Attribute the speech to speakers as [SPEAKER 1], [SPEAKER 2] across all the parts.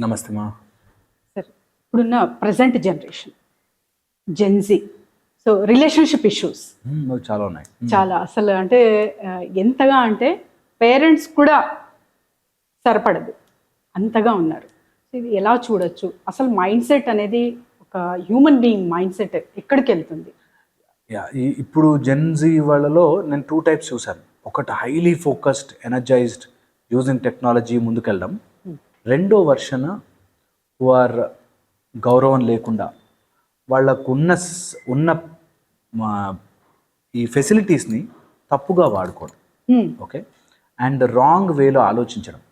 [SPEAKER 1] నమస్తే మా.
[SPEAKER 2] సరే, ఇప్పుడున్న present generation Gen Z, so relationship issues
[SPEAKER 1] చాలా ఉన్నాయి.
[SPEAKER 2] చాలా అసలు అంటే ఎంతగా అంటే పేరెంట్స్ కూడా సరిపడదు అంతగా ఉన్నారు. ఇది ఎలా చూడొచ్చు? అసలు మైండ్ సెట్ అనేది ఒక హ్యూమన్ బీయింగ్ మైండ్ సెట్ ఎక్కడికి వెళ్తుంది?
[SPEAKER 1] ఇప్పుడు జెన్జీ వాళ్ళలో నేను 2 టైప్స్ చూశాను. ఒకటి highly focused, energised, using technology ముందుకెళ్ళడం. రెండో వర్షన్ ఆర్ గౌరవం లేకుండా వాళ్ళకు ఉన్న ఈ ఫెసిలిటీస్ని తప్పుగా వాడుకోవడం, ఓకే, అండ్ రాంగ్ వేలో ఆలోచించడం,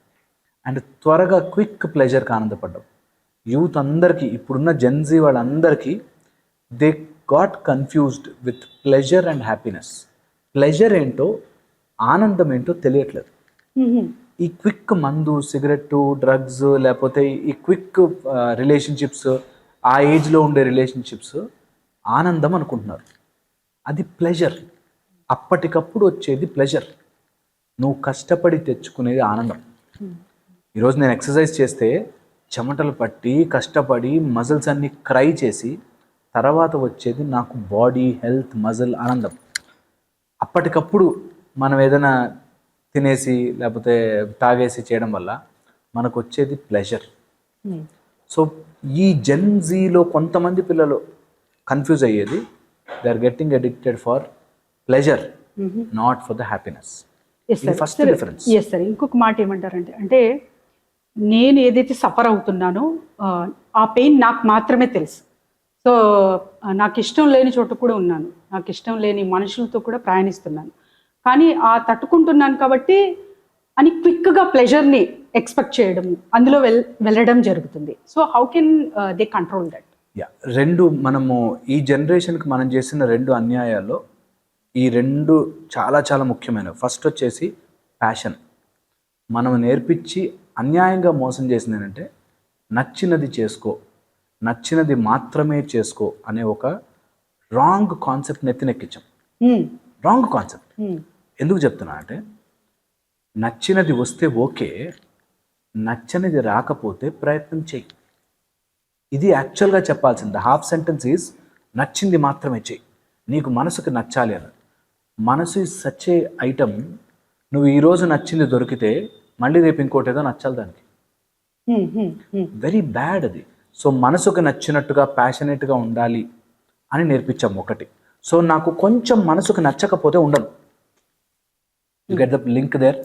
[SPEAKER 1] అండ్ త్వరగా క్విక్ ప్లెజర్కి ఆనందపడడం. యూత్ అందరికీ, ఇప్పుడున్న జెన్జీ వాళ్ళందరికీ they got confused with pleasure and happiness. Pleasure ఏంటో, ఆనందం ఏంటో తెలియట్లేదు. ఈ క్విక్ మందు, సిగరెట్టు, డ్రగ్స్, లేకపోతే ఈ క్విక్ రిలేషన్షిప్స్, ఆ ఏజ్లో ఉండే రిలేషన్షిప్స్ ఆనందం అనుకుంటున్నారు. అది ప్లెజర్, అప్పటికప్పుడు వచ్చేది ప్లెజర్. నువ్వు కష్టపడి తెచ్చుకునేది ఆనందం. ఈరోజు నేను ఎక్సర్సైజ్ చేస్తే చెమటలు పట్టి కష్టపడి మజిల్స్ అన్నీ క్రై చేసి తర్వాత వచ్చేది నాకు బాడీ, హెల్త్, మజిల్ ఆనందం. అప్పటికప్పుడు మనం ఏదైనా తినేసి లేకపోతే తాగేసి చేయడం వల్ల మనకు వచ్చేది ప్లెజర్. సో ఈ జెన్జీలో కొంతమంది పిల్లలు కన్ఫ్యూజ్ అయ్యేది, they are getting addicted for pleasure, not for the happiness. First difference.
[SPEAKER 2] Yes sir. ఇంకొక మాట ఏమంటారంటే, అంటే నేను ఏదైతే సఫర్ అవుతున్నానో ఆ పెయిన్ నాకు మాత్రమే తెలుసు. సో నాకు ఇష్టం లేని చోట కూడా ఉన్నాను, నాకు ఇష్టం లేని మనుషులతో కూడా ప్రయాణిస్తున్నాను, కానీ ఆ తట్టుకుంటున్నాను కాబట్టి అని క్విక్గా ప్లెజర్ని ఎక్స్పెక్ట్ చేయడం, అందులో వెళ్ళడం జరుగుతుంది. So how can they control that?
[SPEAKER 1] రెండు మనము ఈ జనరేషన్కి మనం చేసిన 2 అన్యాయాల్లో ఈ 2 చాలా చాలా ముఖ్యమైనవి. ఫస్ట్ వచ్చేసి ప్యాషన్. మనం నేర్పించి అన్యాయంగా మోసం చేసింది ఏంటంటే, నచ్చినది చేసుకో, నచ్చినది మాత్రమే చేసుకో అనే ఒక రాంగ్ కాన్సెప్ట్ నెత్తినెక్కించాం. Wrong concept. ఎందుకు చెప్తున్నా అంటే, నచ్చినది వస్తే ఓకే, నచ్చనిది రాకపోతే ప్రయత్నం చెయ్యి. ఇది యాక్చువల్గా చెప్పాల్సింది. హాఫ్ సెంటెన్స్ ఈజ్ నచ్చింది మాత్రమే చెయ్యి, నీకు మనసుకు నచ్చాలి అని. మనసు ఈజ్ సచ్ ఏ ఐటమ్. నువ్వు ఈరోజు నచ్చింది దొరికితే మళ్ళీ రేపు ఇంకోటి ఏదో నచ్చాలి దానికి. వెరీ బ్యాడ్ అది. సో మనసుకు నచ్చినట్టుగా ప్యాషనేట్గా ఉండాలి అని నేర్పించాము ఒకటి. సో నాకు కొంచెం మనసుకు నచ్చకపోతే ఉండను. You get the link there.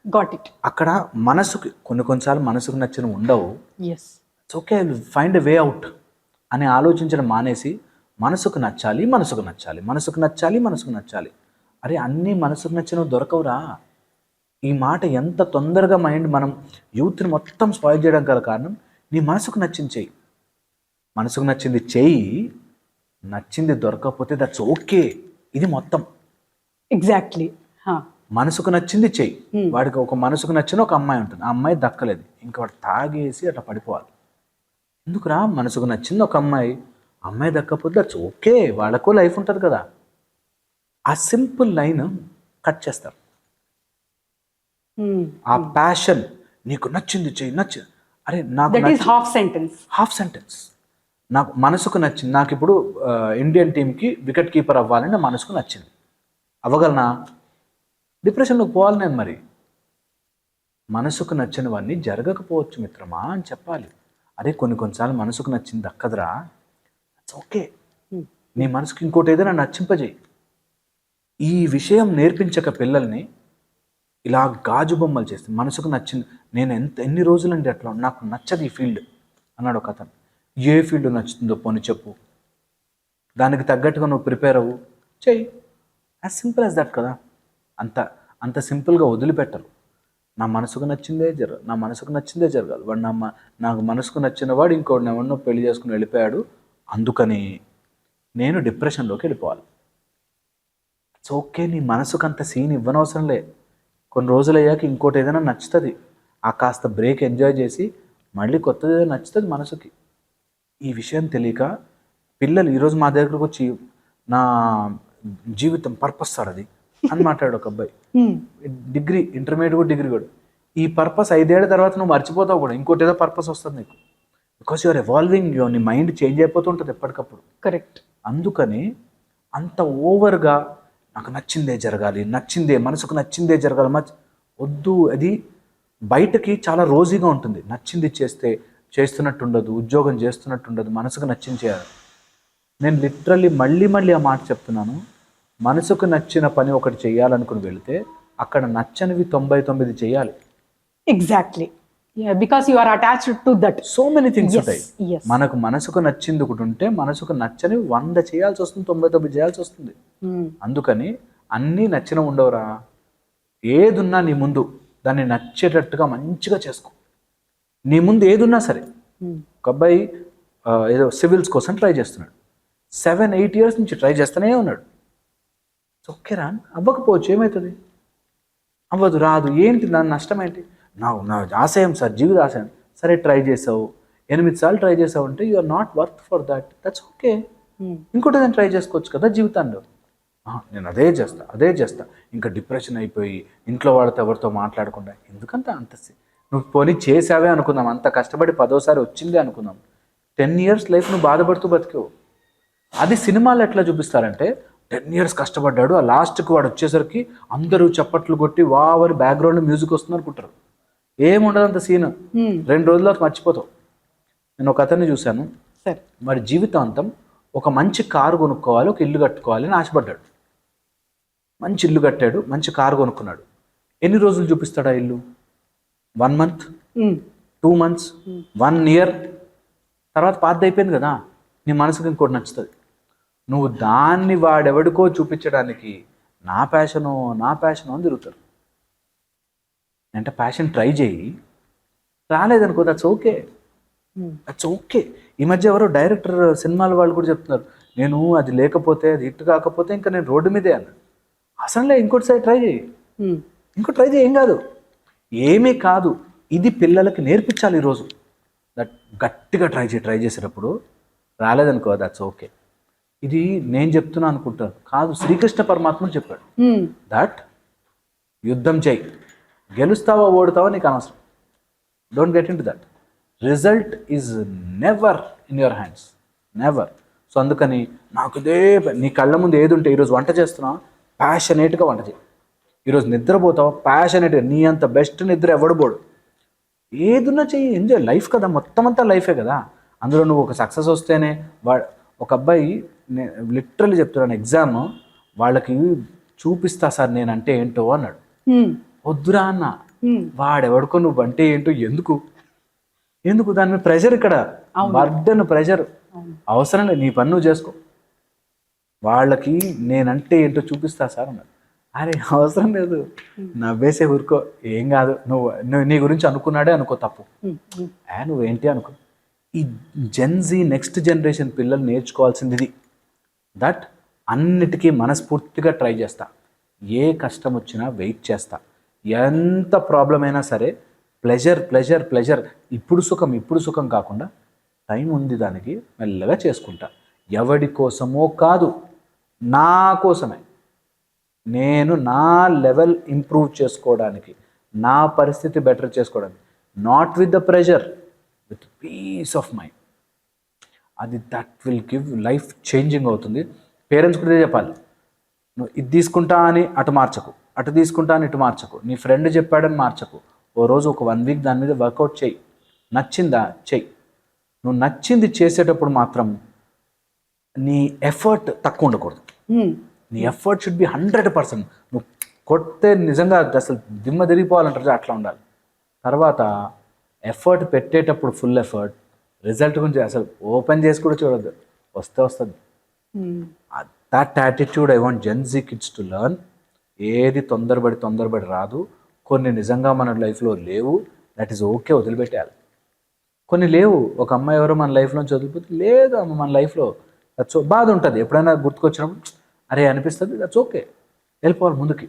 [SPEAKER 2] Got it.
[SPEAKER 1] అక్కడ మనసుకి కొన్నిసార్లు మనసుకు నచ్చిన ఉండవు.
[SPEAKER 2] Yes,
[SPEAKER 1] it's okay, find a way out అని ఆలోచించడం మానేసి మనసుకు నచ్చాలి, మనసుకు నచ్చాలి, మనసుకు నచ్చాలి, మనసుకు నచ్చాలి. అరే అన్నీ మనసుకు నచ్చినవి దొరకవురా. ఈ మాట ఎంత తొందరగా మనం యూత్ని మొత్తం స్పాయిల్ చేయడం గల కారణం, నీ మనసుకు నచ్చింది చెయ్యి, మనసుకు నచ్చింది చెయ్యి, నచ్చింది దొరకకపోతే దట్స్ ఓకే. ఇది మొత్తం
[SPEAKER 2] ఎగ్జాక్ట్లీ.
[SPEAKER 1] మనసుకు నచ్చింది చెయ్యి. వాడికి ఒక మనసుకు నచ్చిన ఒక అమ్మాయి ఉంటుంది, ఆ అమ్మాయి దక్కలేదు, ఇంకా వాడు తాగేసి అట్లా పడిపోవాలి. ఎందుకురా, మనసుకు నచ్చింది ఒక అమ్మాయి, అమ్మాయి దక్కపోతే దట్స్ ఓకే, వాళ్ళకు లైఫ్ ఉంటుంది కదా. ఆ సింపుల్ లైన్ కట్ చేస్తారు. ఆ ప్యాషన్, నీకు నచ్చింది చెయ్యి, అరే నాకు హాఫ్ సెంటెన్స్. నాకు మనసుకు నచ్చింది, నాకు ఇప్పుడు ఇండియన్ టీంకి వికెట్ కీపర్ అవ్వాలని నా మనసుకు నచ్చింది, అవ్వగలనా? డిప్రెషన్లోకి పోవాలి నేను. మరి మనసుకు నచ్చినవన్నీ జరగకపోవచ్చు మిత్రమా అని చెప్పాలి. అరే కొన్నిసార్లు మనసుకు నచ్చింది దక్కదురా, ఇట్స్ ఓకే, నీ మనసుకు ఇంకోటి ఏదైనా నచ్చింపజేయి. ఈ విషయం నేర్పించక పిల్లల్ని ఇలా గాజు బొమ్మలు చేస్తే, మనసుకు నచ్చింది. నేను ఎన్ని రోజులండి అట్లా, నాకు నచ్చదు ఈ ఫీల్డ్ అన్నాడు ఒక అతను. ఏ ఫీల్డ్ నచ్చుతుందో పోనీ చెప్పు, దానికి తగ్గట్టుగా నువ్వు ప్రిపేర్ అవ్వు, చెయ్యి. యాజ్ సింపుల్ యాజ్ దట్ కదా. అంత సింపుల్గా వదిలిపెట్టరు. నా మనసుకు నచ్చిందే నా మనసుకు నచ్చిందే జరగాలి. వాడు నాకు మనసుకు నచ్చిన వాడు ఇంకోటి ఎవరినో పెళ్లి చేసుకుని వెళ్ళిపోయాడు, అందుకని నేను డిప్రెషన్లోకి వెళ్ళిపోవాలి. ఇట్స్ ఓకే, నీ మనసుకు అంత సీన్ ఇవ్వనవసరం లే. కొన్ని రోజులు అయ్యాక ఇంకోటి ఏదైనా నచ్చుతుంది, ఆ కాస్త బ్రేక్ ఎంజాయ్ చేసి మళ్ళీ కొత్తది ఏదైనా నచ్చుతుంది మనసుకి. ఈ విషయం తెలియక పిల్లలు ఈరోజు మా దగ్గరకు వచ్చి, నా జీవితం పర్పస్ సార్ అది అని మాట్లాడు ఒక అబ్బాయి. డిగ్రీ, ఇంటర్మీడియట్ కూడా, డిగ్రీ కూడా. ఈ పర్పస్ 5 ఏళ్ల తర్వాత నువ్వు మర్చిపోతావు కూడా, ఇంకోటి ఏదో పర్పస్ వస్తుంది నీకు. బికాస్ యూఆర్ ఎవాల్వింగ్, నీ మైండ్ చేంజ్ అయిపోతుంటుంది ఎప్పటికప్పుడు.
[SPEAKER 2] కరెక్ట్.
[SPEAKER 1] అందుకని అంత ఓవర్గా నాకు నచ్చిందే జరగాలి, మనసుకు నచ్చిందే జరగాలి వద్దు. అది బయటకి చాలా రోజీగా ఉంటుంది, నచ్చింది చేస్తున్నట్టు ఉండదు, ఉద్యోగం చేస్తున్నట్టు ఉండదు, మనసుకు నచ్చింది చేయాలి. నేను లిటరల్లీ మళ్ళీ ఆ మాట చెప్తున్నాను. మనసుకు నచ్చిన పని ఒకటి చేయాలనుకుని వెళితే అక్కడ నచ్చనివి 99 చేయాలి.
[SPEAKER 2] Exactly, because you are attached to that.
[SPEAKER 1] So many things ఉంటాయి. మనసుకు నచ్చింది ఒకటి ఉంటే మనసుకు నచ్చని 100 చేయాల్సి వస్తుంది, 99 చేయాల్సి వస్తుంది. అందుకని అన్నీ నచ్చిన ఉండవురా. ఏదున్నా నీ ముందు దాన్ని నచ్చేటట్టుగా మంచిగా చేసుకో. నీ ముందు ఏదున్నా సరే. ఒక అబ్బాయి ఏదో సివిల్స్ కోసం ట్రై చేస్తున్నాడు, 7-8 years నుంచి ట్రై చేస్తూనే ఉన్నాడు. ఓకేరా, అవ్వకపోవచ్చు, ఏమవుతుంది? అవ్వదు, రాదు, ఏంటి నా నష్టం ఏంటి? నా ఆశయం సార్, జీవిత ఆశయం. సరే ట్రై చేసావు, 8 సార్లు ట్రై చేసావు అంటే you are not worth for that, that's okay. ఇంకోటి ఏదైనా ట్రై చేసుకోవచ్చు కదా జీవితాల్లో. నేను అదే చేస్తా ఇంకా డిప్రెషన్ అయిపోయి ఇంట్లో వాళ్ళతో ఎవరితో మాట్లాడకుండా ఎందుకంత నువ్వు పోనీ చేసావే అనుకుందాం, అంత కష్టపడి 10వ వచ్చిందే అనుకుందాం, 10 years లైఫ్ నువ్వు బాధపడుతూ బతికావు. అది సినిమాలు ఎట్లా చూపిస్తారంటే 10 years కష్టపడ్డాడు, ఆ లాస్ట్కి వాడు వచ్చేసరికి అందరూ చప్పట్లు కొట్టి వావని బ్యాక్గ్రౌండ్ మ్యూజిక్ వస్తుంది అనుకుంటారు. ఏముండదు అంత సీన్, 2 రోజుల్లో మర్చిపోతావు. నేను ఒక అతన్ని చూశాను, మరి జీవితాంతం ఒక మంచి కారు కొనుక్కోవాలి, ఒక ఇల్లు కట్టుకోవాలి అని ఆశపడ్డాడు. మంచి ఇల్లు కట్టాడు, మంచి కారు కొనుక్కున్నాడు. ఎన్ని రోజులు చూపిస్తాడు ఆ ఇల్లు? 1 month, 2 months, 1 year. తర్వాత పాత అయిపోయింది కదా, నీ మనసుకి ఇంకోటి నచ్చుతుంది. నువ్వు దాన్ని వాడెవడికో చూపించడానికి నా ప్యాషను అని తిరుగుతారు. అంటే ప్యాషన్ ట్రై చేయి, రాలేదనుకో దట్స్ ఓకే. ఈ మధ్య ఎవరో డైరెక్టర్ సినిమాల వాళ్ళు కూడా చెప్తున్నారు, నేను అది లేకపోతే, అది హిట్ కాకపోతే ఇంకా నేను రోడ్డు మీదే అన్నాడు. అసలే ఇంకోటిసారి ట్రై చేయి, ఏం కాదు, ఏమీ కాదు. ఇది పిల్లలకి నేర్పించాలి ఈరోజు. దట్ గట్టిగా ట్రై చేసేటప్పుడు రాలేదనుకో దట్స్ ఓకే. ఇది నేను చెప్తున్నా అనుకుంటాను కాదు, శ్రీకృష్ణ పరమాత్ముడు చెప్పాడు, దట్ యుద్ధం చేయి, గెలుస్తావా ఓడుతావా నీకు అనవసరం, don't get in to that. Result is never in your hands, never. So అందుకని నాకు నీ కళ్ళ ముందు ఏది ఉంటే, ఈరోజు వంట చేస్తున్నావా, ప్యాషనేట్గా వంట చేయి. ఈరోజు నిద్రపోతావా, ప్యాషనేట్గా, నీ అంత బెస్ట్ నిద్ర ఎవడబోడు. ఏదున్నా చెయ్యి, ఎంజాయ్, లైఫ్ కదా, మొత్తం అంతా లైఫే కదా. అందులో నువ్వు ఒక సక్సెస్ వస్తేనే ఒక అబ్బాయి, లిటరల్లీ చెప్తున్నాను, ఎగ్జామ్ వాళ్ళకి చూపిస్తా సార్ నేనంటే ఏంటో అన్నాడు. వద్దురా అన్న, వాడెవడుకో నువ్వు అంటే ఏంటో, ఎందుకు దాని మీద ప్రెషర్, ఇక్కడ బర్డెన్, ప్రెషర్ అవసరం లేదు, నీ పని నువ్వు చేసుకో. వాళ్ళకి నేనంటే ఏంటో చూపిస్తా సార్ అన్నాడు. అరే అవసరం లేదు, నవ్వేసే ఊరుకో, ఏం కాదు, నువ్వు నీ గురించి అనుకున్నాడే అనుకో, తప్పు, నువ్వేంటి అనుకో. ఈ జెన్జీ నెక్స్ట్ జనరేషన్ పిల్లలు నేర్చుకోవాల్సింది ఇది, దట్ అన్నిటికీ మనస్ఫూర్తిగా ట్రై చేస్తా, ఏ కష్టం వచ్చినా వెయిట్ చేస్తా, ఎంత ప్రాబ్లం అయినా సరే ప్లెజర్, ఇప్పుడు సుఖం కాకుండా టైం ఉంది దానికి, మెల్లగా చేసుకుంటా. ఎవడి కోసమో కాదు, నా కోసమే. నేను నా లెవెల్ ఇంప్రూవ్ చేసుకోవడానికి, నా పరిస్థితి బెటర్ చేసుకోవడానికి, not with the pressure, with peace of mind. అది that will give life changing అవుతుంది. పేరెంట్స్ కూడా చెప్పాలి, నువ్వు ఇది తీసుకుంటా అని అటు మార్చకు, అటు తీసుకుంటా అని ఇటు మార్చకు, నీ ఫ్రెండ్ చెప్పాడని మార్చకు. ఓ రోజు ఒక 1 week దాని మీద వర్కౌట్ చేయి, నచ్చిందా చెయ్యి. నువ్వు నచ్చింది చేసేటప్పుడు మాత్రం నీ ఎఫర్ట్ తక్కువ ఉండకూడదు, నీ ఎఫర్ట్ షుడ్ బి 100%. నువ్వు కొడితే నిజంగా అసలు దిమ్మ తిరిగిపోవాలంటారు, అట్లా ఉండాలి. తర్వాత ఎఫర్ట్ పెట్టేటప్పుడు ఫుల్ ఎఫర్ట్, రిజల్ట్ గురించి అసలు ఓపెన్ చేసి కూడా చూడొద్దు, వస్తుంది. That attitude I want Gen Z kids to learn. ఏది తొందరపడి రాదు. కొన్ని నిజంగా మన లైఫ్లో లేవు, దట్ ఈస్ ఓకే, వదిలిపెట్టేయాలి. కొన్ని లేవు, ఒక అమ్మాయి ఎవరో మన లైఫ్లోంచి వదిలిపోతే, లేదు అమ్మ మన లైఫ్లో, దట్స్ బాధ ఉంటుంది, ఎప్పుడైనా గుర్తుకొచ్చినప్పుడు అరే అనిపిస్తుంది, దట్స్ ఓకే, వెళ్ళిపోవాలి ముందుకి.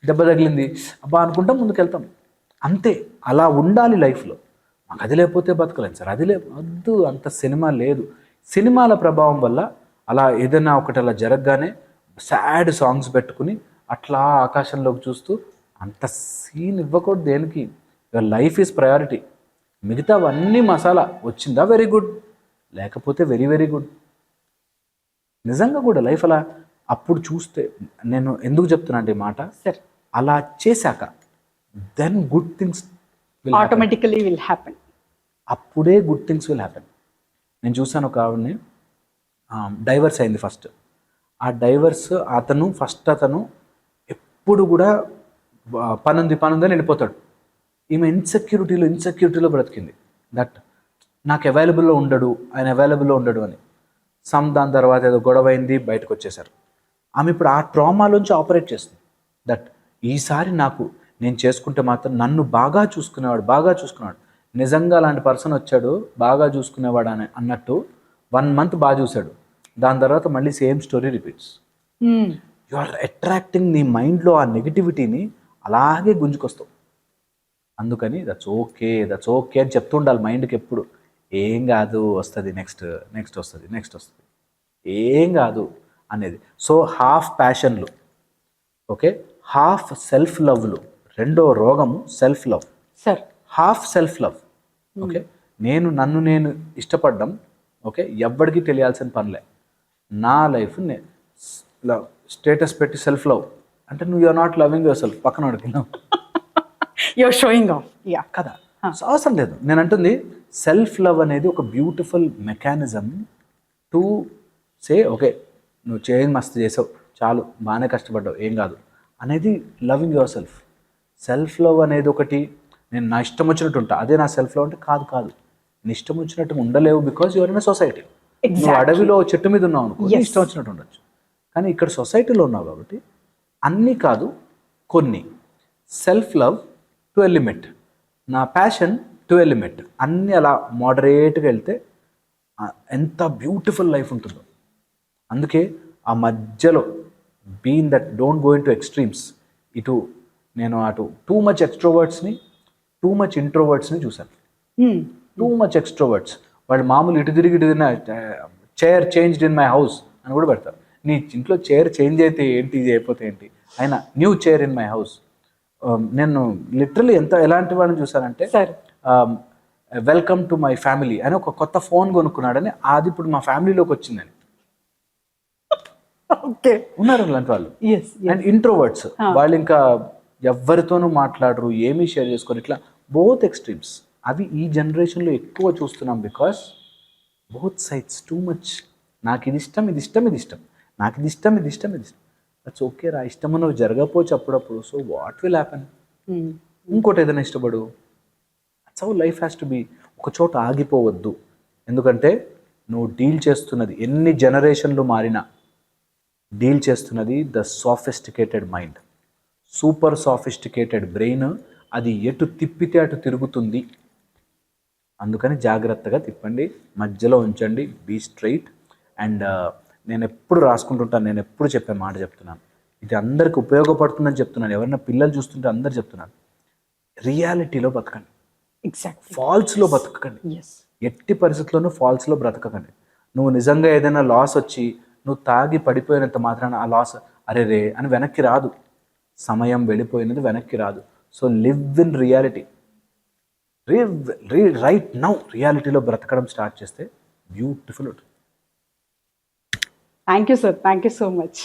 [SPEAKER 1] దెబ్బ తగిలింది అబ్బా అనుకుంటాం, ముందుకు వెళ్తాం, అంతే. అలా ఉండాలి లైఫ్లో. మాకు అది లేకపోతే బతకలేను సార్, అది వద్దు, అంత సినిమా లేదు. సినిమాల ప్రభావం వల్ల అలా ఏదైనా ఒకటి అలా జరగగానే సాడ్ సాంగ్స్ పెట్టుకుని అట్లా ఆకాశంలోకి చూస్తూ అంత సీన్ ఇవ్వకూడదు దేనికి. Your life is priority. మిగతావన్నీ మసాలా. వచ్చిందా వెరీ గుడ్, లేకపోతే వెరీ వెరీ గుడ్. నిజంగా కూడా లైఫ్ అలా అప్పుడు చూస్తే, నేను ఎందుకు చెప్తున్నా అంటే ఈ మాట,
[SPEAKER 2] సార్
[SPEAKER 1] అలా చేశాక then good things
[SPEAKER 2] automatically will happen.
[SPEAKER 1] అప్పుడే గుడ్ థింగ్స్ విల్ హ్యాపెన్. నేను చూశాను ఒక ఆవిడని, డైవర్స్ అయింది ఫస్ట్. ఆ డైవర్స్ అతను ఎప్పుడు కూడా పనుంది అని వెళ్ళిపోతాడు. ఈమె ఇన్సెక్యూరిటీలో బ్రతికింది. దట్ నాకు అవైలబుల్లో ఉండడు, ఆయన అవైలబుల్లో ఉండడు అని. దాని తర్వాత ఏదో గొడవ అయింది, బయటకు వచ్చేసారు. ఆమె ఇప్పుడు ఆ ట్రామాలోంచి ఆపరేట్ చేస్తుంది. దట్ ఈసారి నేను చేసుకుంటే మాత్రం నన్ను బాగా చూసుకునేవాడు. నిజంగా అలాంటి పర్సన్ వచ్చాడు, బాగా చూసుకునేవాడు అన్నట్టు 1 month బాగా చూశాడు. దాని తర్వాత మళ్ళీ same story repeats. You are attracting నీ మైండ్లో ఆ నెగిటివిటీని అలాగే గుంజుకొస్తావు. అందుకని దట్స్ ఓకే అని చెప్తూ ఉండాలి మైండ్కి ఎప్పుడు. ఏం కాదు, వస్తుంది, నెక్స్ట్ వస్తుంది, ఏం కాదు అనేది. సో హాఫ్ ప్యాషన్లు, ఓకే, హాఫ్ సెల్ఫ్ లవ్లు. రెండో రోగము self love.
[SPEAKER 2] Sir
[SPEAKER 1] half self love, okay. నన్ను నేను ఇష్టపడ్డం, ఓకే, ఎవ్వడికి తెలియాల్సిన పనిలే. నా లైఫ్ స్టేటస్ పెట్టి సెల్ఫ్ లవ్ అంటే నువ్వు you're not loving yourself. పక్కన అడిగినావు
[SPEAKER 2] యూఆర్ షోయింగ్ ఆఫ్, యా
[SPEAKER 1] కదా. అవసరం లేదు. నేను అంటుంది సెల్ఫ్ లవ్ అనేది ఒక beautiful mechanism to say okay, నువ్వు మస్తు చేసావు, చాలు, బాగానే కష్టపడ్డావు, ఏం కాదు అనేది loving your self. Self love అనేది ఒకటి, నేను నా ఇష్టం వచ్చినట్టు ఉంటా, అదే నా సెల్ఫ్ లవ్ అంటే కాదు. నీ ఇష్టం వచ్చినట్టు ఉండలేవు, because your in a society. నువ్వు అడవిలో చెట్టు మీద ఉన్నావు అనుకో, ఇష్టం వచ్చినట్టు ఉండొచ్చు. కానీ ఇక్కడ సొసైటీలో ఉన్నావు కాబట్టి అన్నీ కాదు, కొన్ని. Self love to a limit, నా ప్యాషన్ టు ఎ లిమిట్, అన్నీ అలా మోడరేట్గా వెళ్తే ఎంత బ్యూటిఫుల్ లైఫ్ ఉంటుందో. అందుకే ఆ మధ్యలో been that don't go in to extremes. నేను టూ మచ్ ఎక్స్ట్రోవర్ట్స్ని, టూ మచ్ ఇంట్రోవర్ట్స్ని చూశాను. టూ మచ్ ఎక్స్ట్రోవర్ట్స్ వాళ్ళు మామూలు ఇటు తిరిగి chair changed in my house అని కూడా పెడతారు. నీ ఇంట్లో చైర్ చేంజ్ అయితే ఏంటి, ఇది అయిపోతే ఏంటి, అయినా new chair in my house. నేను లిటరలీ ఎలాంటి వాళ్ళని చూసానంటే, వెల్కమ్ టు మై ఫ్యామిలీ అని ఒక కొత్త ఫోన్ కొనుక్కున్నాడని, అది ఇప్పుడు మా ఫ్యామిలీలోకి వచ్చిందని ఉన్నారు అలాంటి వాళ్ళు. అండ్ ఇంట్రోవర్ట్స్ వాళ్ళు ఇంకా ఎవరితోనూ మాట్లాడరు, ఏమీ షేర్ చేసుకోరు, ఇట్లా బోత్ ఎక్స్ట్రీమ్స్. అవి ఈ జనరేషన్లో ఎక్కువ చూస్తున్నాం. Because both sides too much. నాకు ఇది ఇష్టం, నాకు ఇది ఇష్టం. దట్స్ ఓకే రా, ఇష్టం నువ్వు జరగకపోవచ్చు అప్పుడప్పుడు. సో వాట్ విల్ హ్యాపెన్, ఇంకోటి ఏదైనా ఇష్టపడు. That's how life has to be. ఒక చోట ఆగిపోవద్దు. ఎందుకంటే నువ్వు డీల్ చేస్తున్నది, ఎన్ని జనరేషన్లు మారినా డీల్ చేస్తున్నది the sophisticated mind, super sophisticated brain. అది ఎటు తిప్పితే అటు తిరుగుతుంది. అందుకని జాగ్రత్తగా తిప్పండి, మధ్యలో ఉంచండి, బీ స్ట్రైట్. అండ్ నేను ఎప్పుడు రాసుకుంటుంటాను, నేను ఎప్పుడు చెప్పే మాట చెప్తున్నాను, ఇది అందరికి ఉపయోగపడుతుందని చెప్తున్నాను. ఎవరైనా పిల్లలు చూస్తుంటే అందరు చెప్తున్నాను, రియాలిటీలో బతకండి, ఫాల్స్లో బతకకండి. ఎట్టి పరిస్థితుల్లోనూ ఫాల్స్లో బ్రతకకండి. నువ్వు నిజంగా ఏదైనా లాస్ వచ్చి నువ్వు తాగి పడిపోయినంత మాత్రాన ఆ లాస్ అరే అని వెనక్కి రాదు. సమయం వెళ్ళిపోయినది వెనక్కి రాదు. So live in reality. Right now రియాలిటీలో బ్రతకడం స్టార్ట్ చేస్తే బ్యూటిఫుల్ ఉంటుంది.
[SPEAKER 2] Thank you sir, thank you so much.